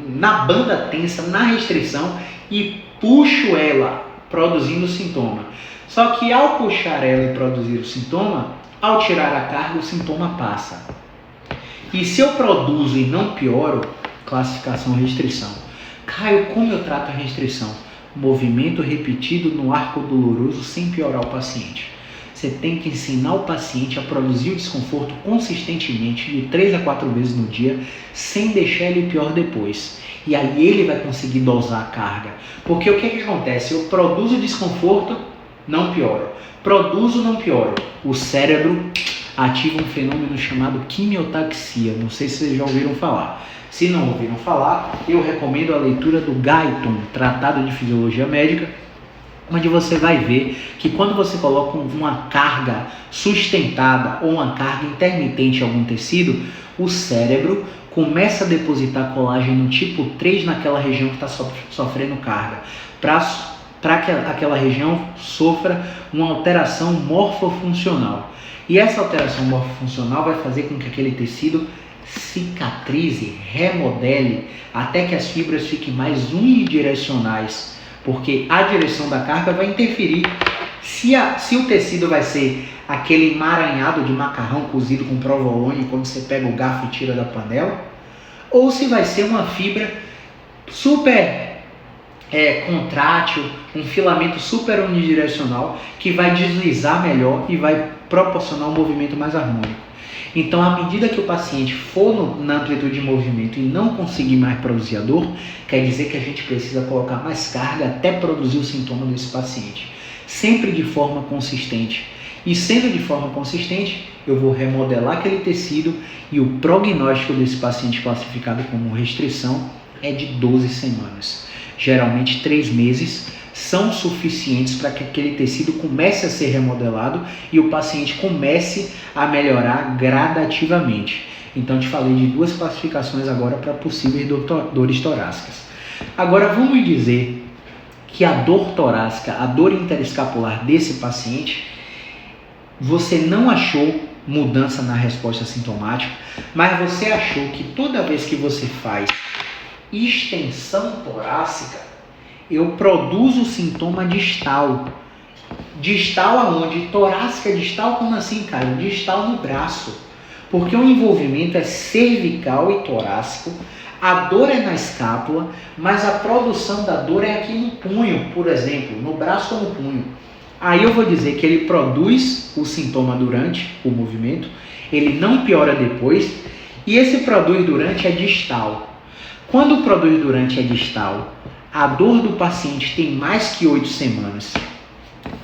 na banda tensa, na restrição, e puxo ela, produzindo o sintoma. Só que ao puxar ela e produzir o sintoma, ao tirar a carga, o sintoma passa. E se eu produzo e não pioro, classificação restrição. Caio, como eu trato a restrição? Movimento repetido no arco doloroso sem piorar o paciente. Você tem que ensinar o paciente a produzir o desconforto consistentemente de 3 a 4 vezes no dia, sem deixar ele pior depois. E aí ele vai conseguir dosar a carga. Porque o que acontece? Eu produzo desconforto, não pioro. Produzo, não pioro. O cérebro ativa um fenômeno chamado quimiotaxia. Não sei se vocês já ouviram falar. Se não ouviram falar, eu recomendo a leitura do Guyton, Tratado de Fisiologia Médica, onde você vai ver que quando você coloca uma carga sustentada ou uma carga intermitente em algum tecido, o cérebro começa a depositar colágeno tipo 3 naquela região que está sofrendo carga, para que aquela região sofra uma alteração morfofuncional. E essa alteração morfofuncional vai fazer com que aquele tecido cicatrize, remodele, até que as fibras fiquem mais unidirecionais, porque a direção da carga vai interferir se o tecido vai ser aquele emaranhado de macarrão cozido com provolone quando você pega o garfo e tira da panela, ou se vai ser uma fibra super contrátil, um filamento super unidirecional que vai deslizar melhor e vai proporcionar um movimento mais harmônico. Então, à medida que o paciente for na amplitude de movimento e não conseguir mais produzir a dor, quer dizer que a gente precisa colocar mais carga até produzir o sintoma desse paciente. Sempre de forma consistente. E sendo de forma consistente, eu vou remodelar aquele tecido e o prognóstico desse paciente classificado como restrição é de 12 semanas. Geralmente 3 meses são suficientes para que aquele tecido comece a ser remodelado e o paciente comece a melhorar gradativamente. Então, te falei de 2 classificações agora para possíveis dores torácicas. Agora, vamos dizer que a dor torácica, a dor interescapular desse paciente, você não achou mudança na resposta sintomática, mas você achou que toda vez que você faz extensão torácica, eu produzo o sintoma distal. Distal aonde? Torácica distal, como assim, cara? Distal no braço. Porque o envolvimento é cervical e torácico, a dor é na escápula, mas a produção da dor é aqui no punho, por exemplo, no braço ou no punho. Aí eu vou dizer que ele produz o sintoma durante o movimento, ele não piora depois, e esse produz durante é distal. Quando o produz durante é distal, a dor do paciente tem mais que 8 semanas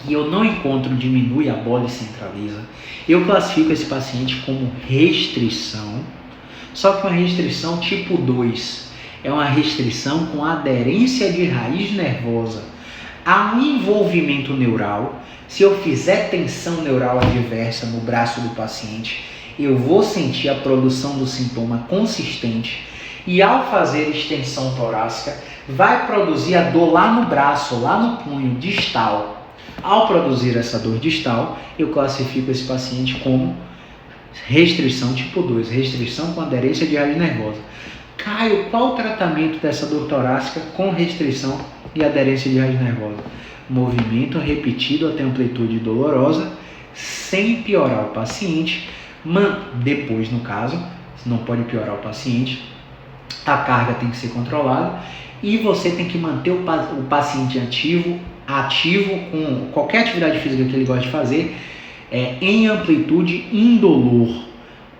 e eu não encontro diminui a bola e centraliza, eu classifico esse paciente como restrição, só que uma restrição tipo 2. É uma restrição com aderência de raiz nervosa. Há um envolvimento neural. Se eu fizer tensão neural adversa no braço do paciente, eu vou sentir a produção do sintoma consistente. E ao fazer extensão torácica, vai produzir a dor lá no braço, lá no punho, distal. Ao produzir essa dor distal, eu classifico esse paciente como restrição tipo 2, restrição com aderência de raiz nervosa. Caio, qual o tratamento dessa dor torácica com restrição e aderência de raiz nervosa? Movimento repetido até amplitude dolorosa, sem piorar o paciente. Depois, no caso, não pode piorar o paciente, a carga tem que ser controlada e você tem que manter o paciente ativo com qualquer atividade física que ele gosta de fazer, em amplitude indolor,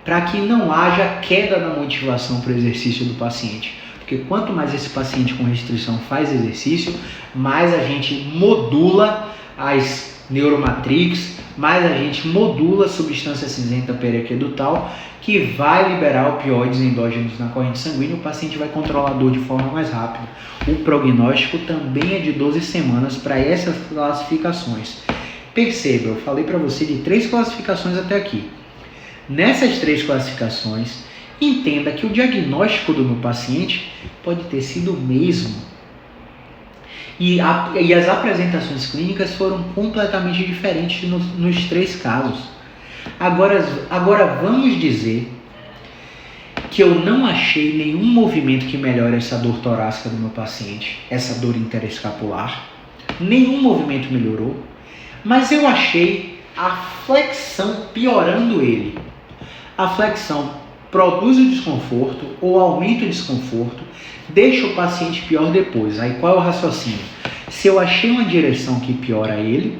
para que não haja queda na motivação para o exercício do paciente. Porque quanto mais esse paciente com restrição faz exercício, mais a gente modula as neuromatrix, mais a gente modula a substância cinzenta periaquedutal, que vai liberar opioides endógenos na corrente sanguínea, o paciente vai controlar a dor de forma mais rápida. O prognóstico também é de 12 semanas para essas classificações. Perceba, eu falei para você de 3 classificações até aqui. Nessas 3 classificações, entenda que o diagnóstico do meu paciente pode ter sido o mesmo. E as apresentações clínicas foram completamente diferentes nos 3 casos. Agora vamos dizer que eu não achei nenhum movimento que melhore essa dor torácica do meu paciente, essa dor interescapular. Nenhum movimento melhorou, mas eu achei a flexão piorando ele. A flexão produz o desconforto ou aumenta o desconforto, deixa o paciente pior depois. Aí qual é o raciocínio? Se eu achei uma direção que piora ele,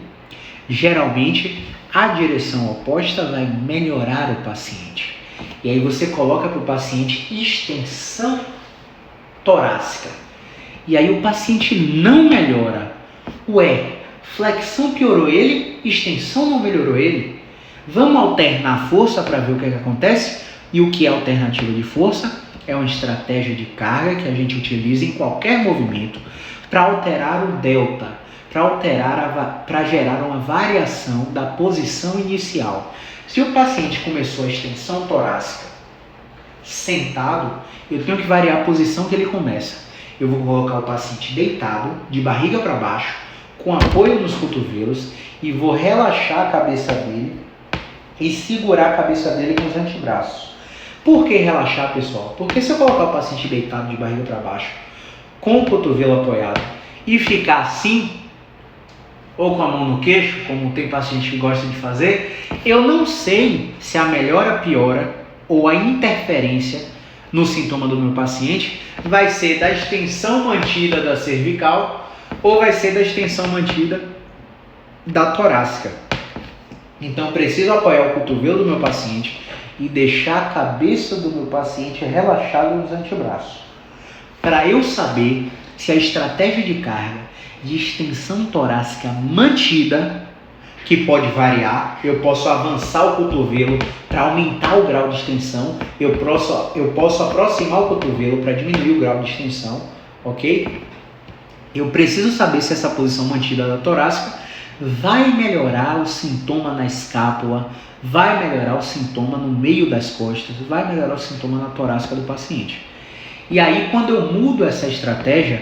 geralmente a direção oposta vai melhorar o paciente. E aí você coloca para o paciente extensão torácica. E aí o paciente não melhora. Flexão piorou ele, extensão não melhorou ele. Vamos alternar a força para ver o que acontece? E o que é alternativa de força? É uma estratégia de carga que a gente utiliza em qualquer movimento para alterar o delta, para gerar uma variação da posição inicial. Se o paciente começou a extensão torácica sentado, eu tenho que variar a posição que ele começa. Eu vou colocar o paciente deitado, de barriga para baixo, com apoio nos cotovelos, e vou relaxar a cabeça dele e segurar a cabeça dele com os antebraços. Por que relaxar, pessoal? Porque se eu colocar o paciente deitado de barriga para baixo, com o cotovelo apoiado, e ficar assim, ou com a mão no queixo, como tem paciente que gosta de fazer, eu não sei se a melhora, piora ou a interferência no sintoma do meu paciente vai ser da extensão mantida da cervical ou vai ser da extensão mantida da torácica. Então, preciso apoiar o cotovelo do meu paciente e deixar a cabeça do meu paciente relaxada nos antebraços, para eu saber se a estratégia de carga de extensão torácica mantida, que pode variar, eu posso avançar o cotovelo para aumentar o grau de extensão, eu posso aproximar o cotovelo para diminuir o grau de extensão, ok? Eu preciso saber se essa posição mantida da torácica vai melhorar o sintoma na escápula, vai melhorar o sintoma no meio das costas, vai melhorar o sintoma na torácica do paciente. E aí, quando eu mudo essa estratégia,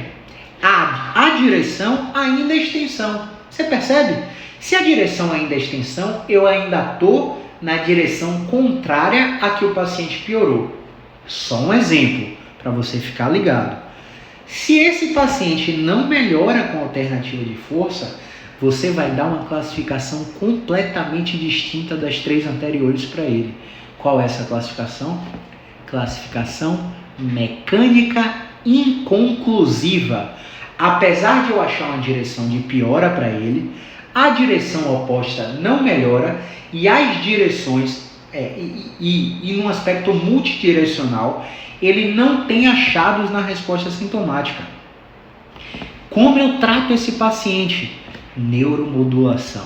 a direção ainda é extensão. Você percebe? Se a direção ainda é extensão, eu ainda estou na direção contrária a que o paciente piorou. Só um exemplo, para você ficar ligado. Se esse paciente não melhora com alternativa de força, você vai dar uma classificação completamente distinta das 3 anteriores para ele. Qual é essa classificação? Classificação mecânica inconclusiva. Apesar de eu achar uma direção de piora para ele, a direção oposta não melhora e as direções, e num aspecto multidirecional, ele não tem achados na resposta sintomática. Como eu trato esse paciente? Neuromodulação.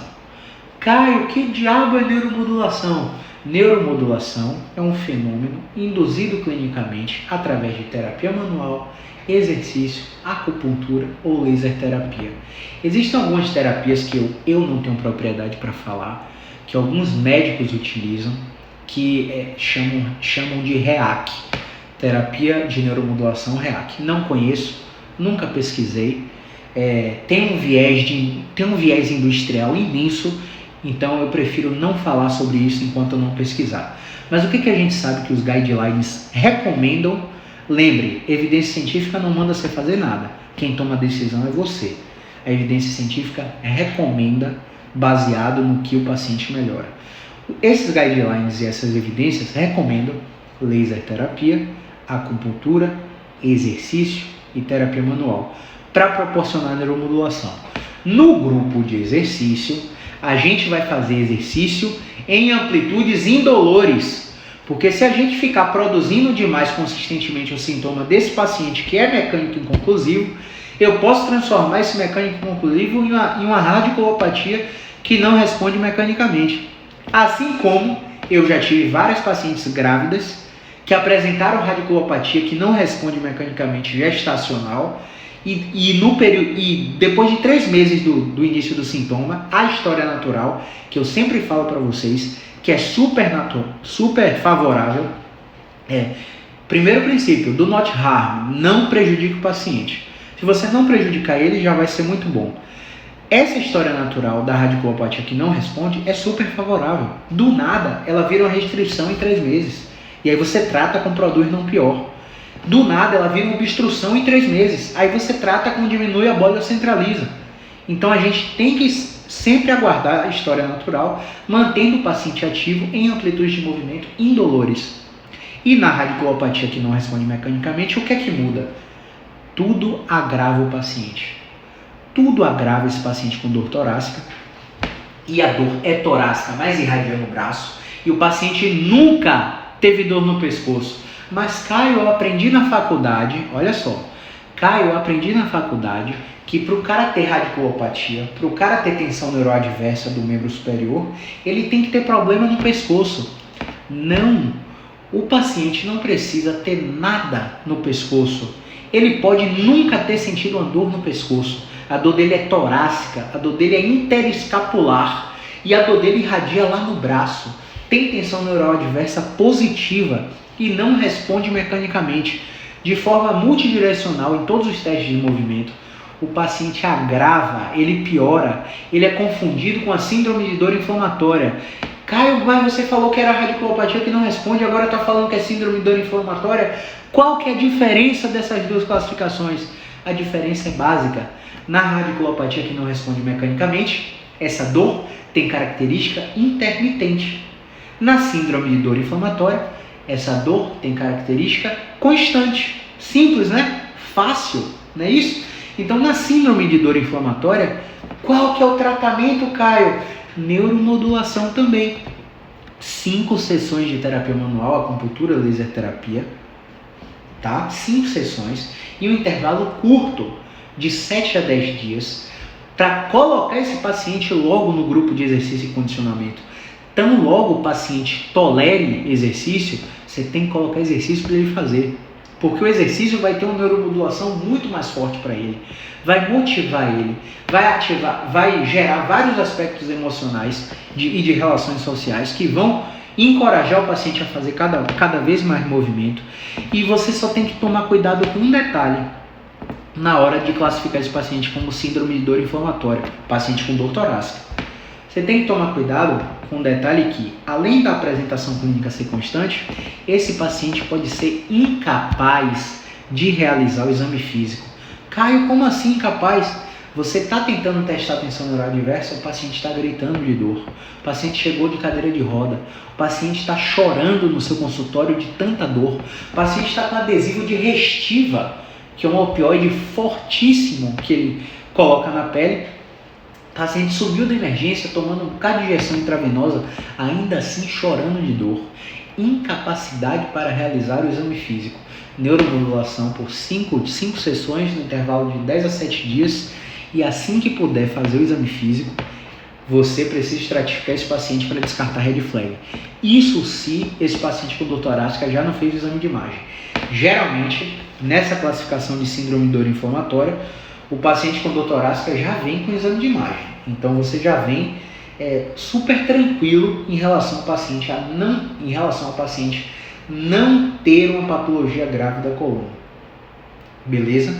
Caio, que diabo é neuromodulação? Neuromodulação é um fenômeno induzido clinicamente através de terapia manual, exercício, acupuntura ou laser terapia. Existem algumas terapias que eu não tenho propriedade para falar, que alguns médicos utilizam, que chamam de REAC, terapia de neuromodulação REAC. Não conheço, nunca pesquisei, tem um viés industrial imenso, então eu prefiro não falar sobre isso enquanto eu não pesquisar. Mas o que a gente sabe que os guidelines recomendam? Lembre, evidência científica não manda você fazer nada. Quem toma a decisão é você. A evidência científica recomenda baseado no que o paciente melhora. Esses guidelines e essas evidências recomendam laser terapia, acupuntura, exercício e terapia manual para proporcionar neuromodulação. No grupo de exercício, a gente vai fazer exercício em amplitudes indolores, porque se a gente ficar produzindo demais consistentemente o sintoma desse paciente que é mecânico inconclusivo, eu posso transformar esse mecânico inconclusivo em uma radiculopatia que não responde mecanicamente. Assim como eu já tive várias pacientes grávidas que apresentaram radiculopatia que não responde mecanicamente gestacional e depois de 3 meses do início do sintoma, a história natural, que eu sempre falo para vocês, que é super favorável, primeiro princípio, do not harm, não prejudique o paciente. Se você não prejudicar ele, já vai ser muito bom. Essa história natural da radiculopatia que não responde é super favorável. Do nada, ela vira uma restrição em 3 meses. E aí você trata com produz não pior. Do nada, ela vira uma obstrução em 3 meses. Aí você trata com diminui a bolha centraliza. Então a gente tem que sempre aguardar a história natural, mantendo o paciente ativo em amplitudes de movimento indolores. E na radiculopatia que não responde mecanicamente, o que é que muda? Tudo agrava o paciente. Tudo agrava esse paciente com dor torácica. E a dor é torácica, mas irradiando o braço. E o paciente nunca teve dor no pescoço. Mas, Caio, eu aprendi na faculdade, olha só. Caio, eu aprendi na faculdade que para o cara ter radiculopatia, para o cara ter tensão neuroadversa do membro superior, ele tem que ter problema no pescoço. Não, o paciente não precisa ter nada no pescoço. Ele pode nunca ter sentido uma dor no pescoço. A dor dele é torácica, a dor dele é interescapular e a dor dele irradia lá no braço. Tem tensão neuroadversa positiva e não responde mecanicamente de forma multidirecional em todos os testes de movimento, o paciente agrava, ele piora, ele é confundido com a síndrome de dor inflamatória. Caio, mas você falou que era radiculopatia que não responde, agora está falando que é síndrome de dor inflamatória. Qual que é a diferença dessas duas classificações? A diferença é básica. Na radiculopatia que não responde mecanicamente, essa dor tem característica intermitente. Na síndrome de dor inflamatória, essa dor tem característica constante. Simples, né? Fácil, não é isso? Então, na síndrome de dor inflamatória, qual que é o tratamento, Caio? Neuromodulação também. 5 sessões de terapia manual, acupuntura, laser terapia, tá? 5 sessões e um intervalo curto de 7 a 10 dias para colocar esse paciente logo no grupo de exercício e condicionamento. Tão logo o paciente tolere exercício, você tem que colocar exercício para ele fazer. Porque o exercício vai ter uma neuromodulação muito mais forte para ele, vai motivar ele, vai ativar, vai gerar vários aspectos emocionais e de relações sociais que vão encorajar o paciente a fazer cada vez mais movimento. E você só tem que tomar cuidado com um detalhe na hora de classificar esse paciente como síndrome de dor inflamatória, paciente com dor torácica. Você tem que tomar cuidado com um detalhe que, além da apresentação clínica ser constante, esse paciente pode ser incapaz de realizar o exame físico. Caio, como assim incapaz? Você está tentando testar a tensão neural adversa, o paciente está gritando de dor, o paciente chegou de cadeira de roda, o paciente está chorando no seu consultório de tanta dor, o paciente está com adesivo de Restiva, que é um opioide fortíssimo que ele coloca na pele. O paciente subiu da emergência tomando um bocado de injeção intravenosa, ainda assim chorando de dor. Incapacidade para realizar o exame físico. Neuromodulação por 5 sessões no intervalo de 10 a 7 dias. E assim que puder fazer o exame físico, você precisa estratificar esse paciente para descartar red flag. Isso se esse paciente com dor torácica já não fez o exame de imagem. Geralmente, nessa classificação de síndrome de dor inflamatória, o paciente com dor torácica já vem com exame de imagem. Então você já vem super tranquilo em relação ao paciente não ter uma patologia grave da coluna. Beleza?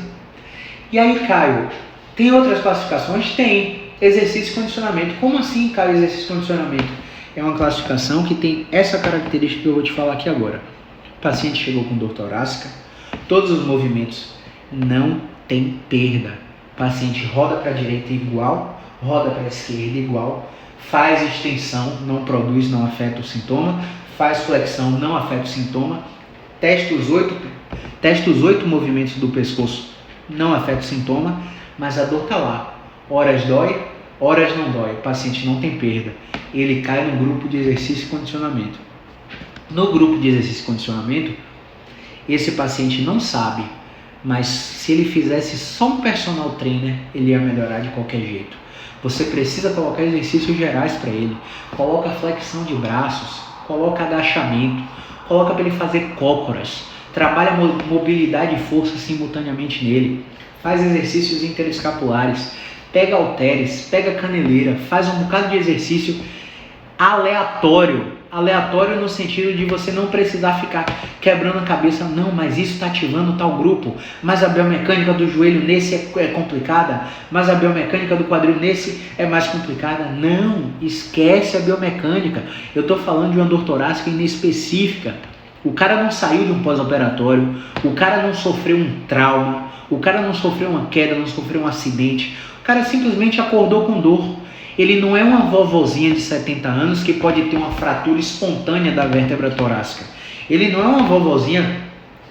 E aí, Caio, tem outras classificações? Tem. Exercício e condicionamento. Como assim, Caio, exercício e condicionamento? É uma classificação que tem essa característica que eu vou te falar aqui agora. O paciente chegou com dor torácica, todos os movimentos não tem perda. O paciente roda para a direita igual, roda para a esquerda igual, faz extensão, não produz, não afeta o sintoma, faz flexão, não afeta o sintoma, testa os 8 movimentos do pescoço, não afeta o sintoma, mas a dor está lá. Horas dói, horas não dói. O paciente não tem perda. Ele cai no grupo de exercício e condicionamento. No grupo de exercício e condicionamento, esse paciente não sabe, mas se ele fizesse só um personal trainer, ele ia melhorar de qualquer jeito. Você precisa colocar exercícios gerais para ele. Coloca flexão de braços, coloca agachamento, coloca para ele fazer cócoras, trabalha mobilidade e força simultaneamente nele, faz exercícios interescapulares, pega halteres, pega caneleira, faz um bocado de exercício aleatório no sentido de você não precisar ficar quebrando a cabeça, não, mas isso está ativando tal grupo, mas a biomecânica do joelho nesse é complicada, mas a biomecânica do quadril nesse é mais complicada. Não, esquece a biomecânica. Eu estou falando de uma dor torácica inespecífica. O cara não saiu de um pós-operatório, o cara não sofreu um trauma, o cara não sofreu uma queda, não sofreu um acidente, o cara simplesmente acordou com dor. Ele não é uma vovozinha de 70 anos que pode ter uma fratura espontânea da vértebra torácica. Ele não é uma vovozinha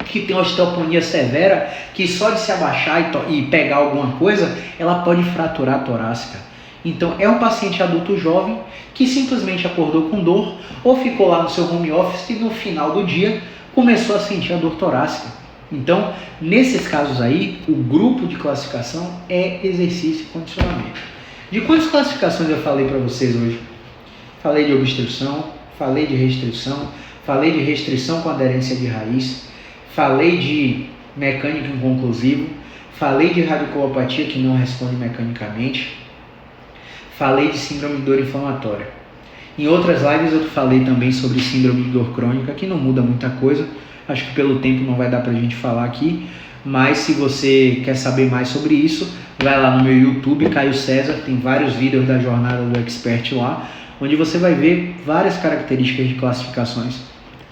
que tem osteoponia severa, que só de se abaixar e pegar alguma coisa, ela pode fraturar a torácica. Então é um paciente adulto jovem que simplesmente acordou com dor ou ficou lá no seu home office e no final do dia começou a sentir a dor torácica. Então, nesses casos aí, o grupo de classificação é exercício e condicionamento. De quantas classificações eu falei para vocês hoje? Falei de obstrução, falei de restrição, falei de restrição com aderência de raiz, falei de mecânico inconclusivo, falei de radiculopatia que não responde mecanicamente, falei de síndrome de dor inflamatória. Em outras lives eu falei também sobre síndrome de dor crônica, que não muda muita coisa. Acho que pelo tempo não vai dar pra gente falar aqui. Mas se você quer saber mais sobre isso, vai lá no meu YouTube, Caio César. Tem vários vídeos da jornada do Expert lá, onde você vai ver várias características de classificações.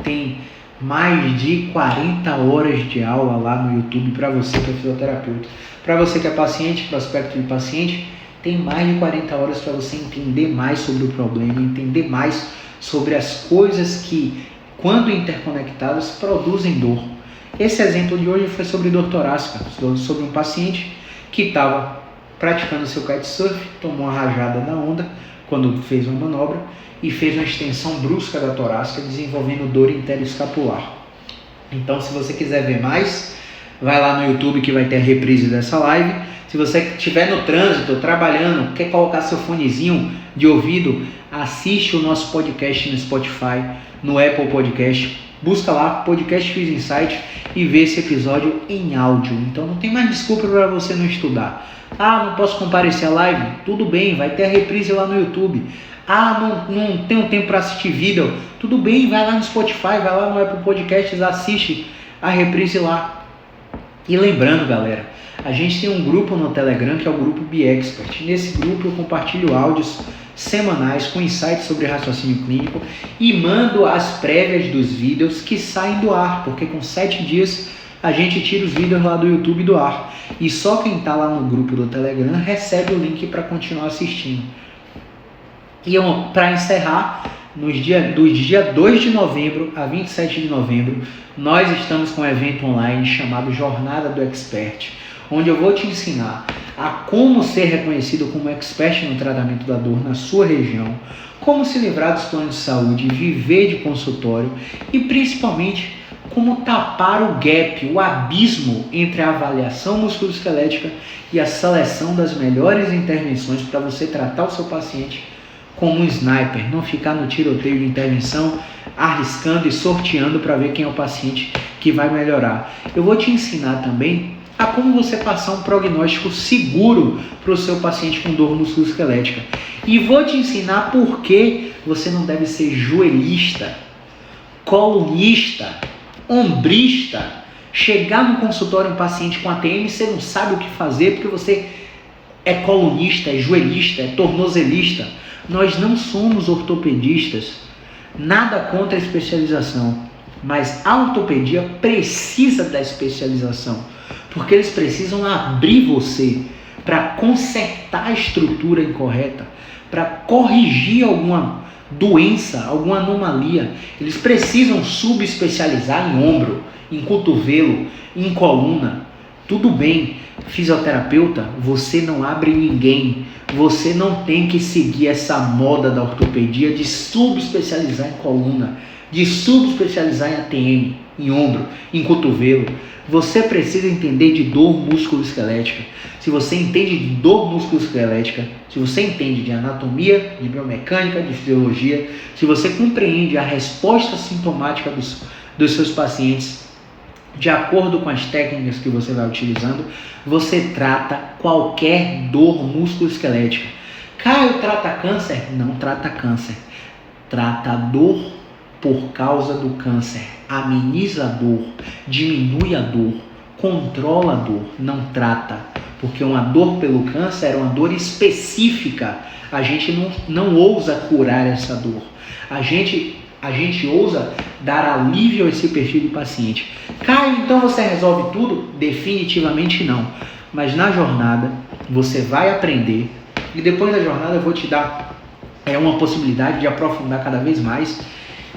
Tem mais de 40 horas de aula lá no YouTube para você que é fisioterapeuta. Para você que é paciente, prospecto de paciente, tem mais de 40 horas para você entender mais sobre o problema, entender mais sobre as coisas que, quando interconectadas, produzem dor. Esse exemplo de hoje foi sobre dor torácica, sobre um paciente que estava praticando seu kitesurf, tomou uma rajada na onda quando fez uma manobra e fez uma extensão brusca da torácica, desenvolvendo dor interoescapular. Então, se você quiser ver mais, vai lá no YouTube que vai ter a reprise dessa live. Se você estiver no trânsito, trabalhando, quer colocar seu fonezinho de ouvido, assiste o nosso podcast no Spotify, no Apple Podcast. Busca lá, Podcast Physio Insight, e vê esse episódio em áudio. Então não tem mais desculpa para você não estudar. Ah, não posso comparecer à live? Tudo bem, vai ter a reprise lá no YouTube. Ah, não tenho tempo para assistir vídeo? Tudo bem, vai lá no Spotify, vai lá no Apple Podcasts, assiste a reprise lá. E lembrando, galera, a gente tem um grupo no Telegram que é o grupo BeExpert. Nesse grupo eu compartilho áudios semanais com insights sobre raciocínio clínico e mando as prévias dos vídeos que saem do ar, porque com 7 dias a gente tira os vídeos lá do YouTube do ar. E só quem está lá no grupo do Telegram recebe o link para continuar assistindo. E para encerrar, do dia 2 de novembro a 27 de novembro, nós estamos com um evento online chamado Jornada do Expert, onde eu vou te ensinar a como ser reconhecido como expert no tratamento da dor na sua região, como se livrar dos planos de saúde, viver de consultório e principalmente como tapar o gap, o abismo entre a avaliação musculoesquelética e a seleção das melhores intervenções para você tratar o seu paciente como um sniper, não ficar no tiroteio de intervenção, arriscando e sorteando para ver quem é o paciente que vai melhorar. Eu vou te ensinar também a como você passar um prognóstico seguro para o seu paciente com dor musculoesquelética. E vou te ensinar por que você não deve ser joelhista, colunista, ombrista, chegar no consultório um paciente com ATM e você não sabe o que fazer porque você é colunista, é joelhista, é tornozelista. Nós não somos ortopedistas, nada contra a especialização, mas a ortopedia precisa da especialização, porque eles precisam abrir você para consertar a estrutura incorreta, para corrigir alguma doença, alguma anomalia. Eles precisam subespecializar em ombro, em cotovelo, em coluna. Tudo bem, fisioterapeuta, você não abre ninguém. Você não tem que seguir essa moda da ortopedia de subespecializar em coluna, de subespecializar em ATM, em ombro, em cotovelo. Você precisa entender de dor musculoesquelética. Se você entende de dor musculoesquelética, se você entende de anatomia, de biomecânica, de fisiologia, se você compreende a resposta sintomática dos seus pacientes, de acordo com as técnicas que você vai utilizando, você trata qualquer dor musculoesquelética. Caio, trata câncer? Não trata câncer. Trata a dor por causa do câncer. Ameniza a dor, diminui a dor, controla a dor, não trata. Porque uma dor pelo câncer é uma dor específica. A gente não ousa curar essa dor. A gente ousa dar alívio a esse perfil de paciente. Caio, então você resolve tudo? Definitivamente não. Mas na jornada você vai aprender e depois da jornada eu vou te dar uma possibilidade de aprofundar cada vez mais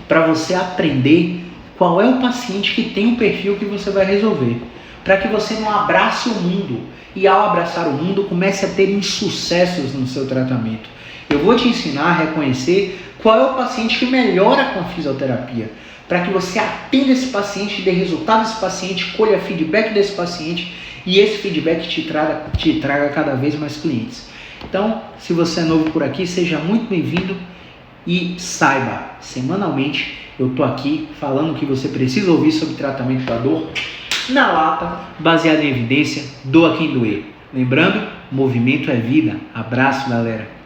para você aprender qual é o paciente que tem o perfil que você vai resolver. Para que você não abrace o mundo e ao abraçar o mundo comece a ter insucessos no seu tratamento. Eu vou te ensinar a reconhecer qual é o paciente que melhora com a fisioterapia, para que você atenda esse paciente, dê resultado desse paciente, colha feedback desse paciente e esse feedback te traga cada vez mais clientes. Então, se você é novo por aqui, seja muito bem-vindo e saiba, semanalmente eu estou aqui falando o que você precisa ouvir sobre tratamento da dor na lata, baseado em evidência, doa quem doer. Lembrando, movimento é vida. Abraço, galera.